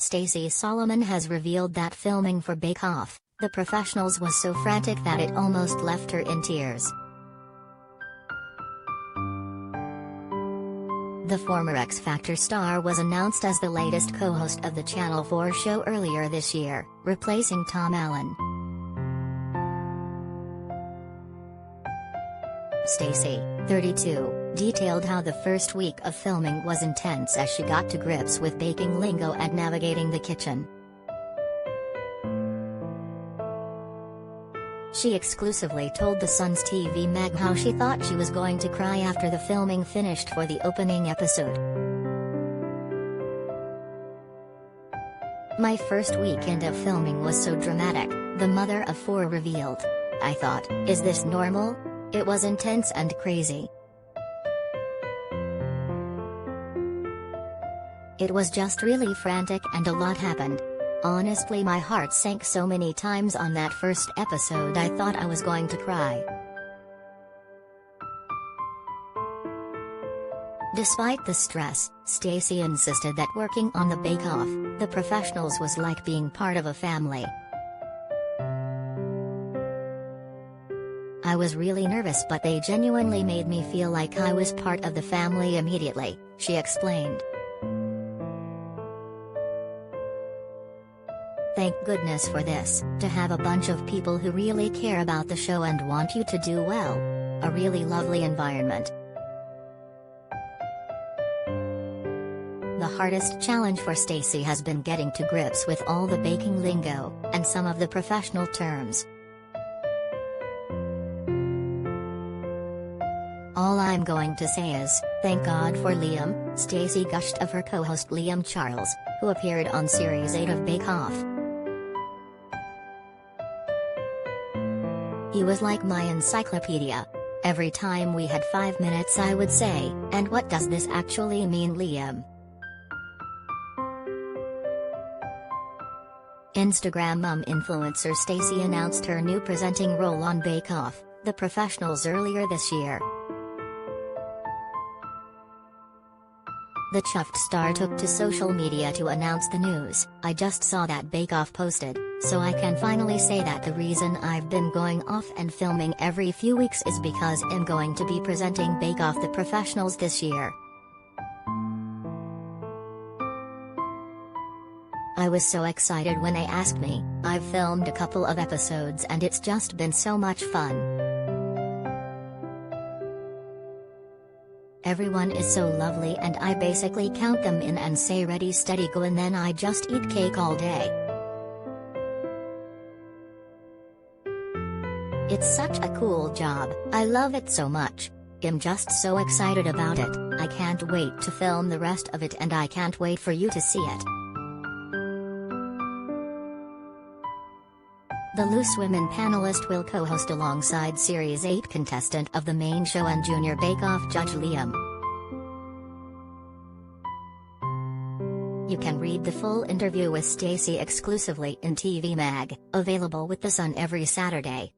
STACEY Solomon has revealed that filming for Bake Off, The Professionals was so frantic that it almost left her in tears. The former X Factor star was announced as the latest co-host of the Channel 4 show earlier this year, replacing Tom Allen. STACEY, 32, detailed how the first week of filming was intense as she got to grips with baking lingo and navigating the kitchen. She exclusively told the Sun's TV mag how she thought she was going to cry after the filming finished for the opening episode. "My first weekend of filming was so dramatic," the mother of four revealed. "I thought, is this normal? It was intense and crazy. It was just really frantic and a lot happened. Honestly, my heart sank so many times on that first episode I thought I was going to cry." Despite the stress, STACEY insisted that working on the Bake Off, The Professionals was like being part of a family. "I was really nervous, but they genuinely made me feel like I was part of the family immediately," she explained. "Thank goodness for this, to have a bunch of people who really care about the show and want you to do well. A really lovely environment." The hardest challenge for STACEY has been getting to grips with all the baking lingo, and some of the professional terms. "All I'm going to say is, thank God for Liam," STACEY gushed of her co-host Liam Charles, who appeared on Series 8 of Bake Off. "He was like my encyclopedia. Every time we had 5 minutes I would say, 'And what does this actually mean, Liam?'" Instagram mom influencer STACEY announced her new presenting role on Bake Off, The Professionals earlier this year. The chuffed star took to social media to announce the news. "I just saw that Bake Off posted, so I can finally say that the reason I've been going off and filming every few weeks is because I'm going to be presenting Bake Off The Professionals this year. I was so excited when they asked me. I've filmed a couple of episodes and it's just been so much fun. Everyone is so lovely and I basically count them in and say ready steady go and then I just eat cake all day. It's such a cool job, I love it so much. I'm just so excited about it, I can't wait to film the rest of it and I can't wait for you to see it." The Loose Women panelist will co-host alongside Series 8 contestant of the main show and Junior Bake Off judge Liam. You can read the full interview with STACEY exclusively in TV Mag, available with The Sun every Saturday.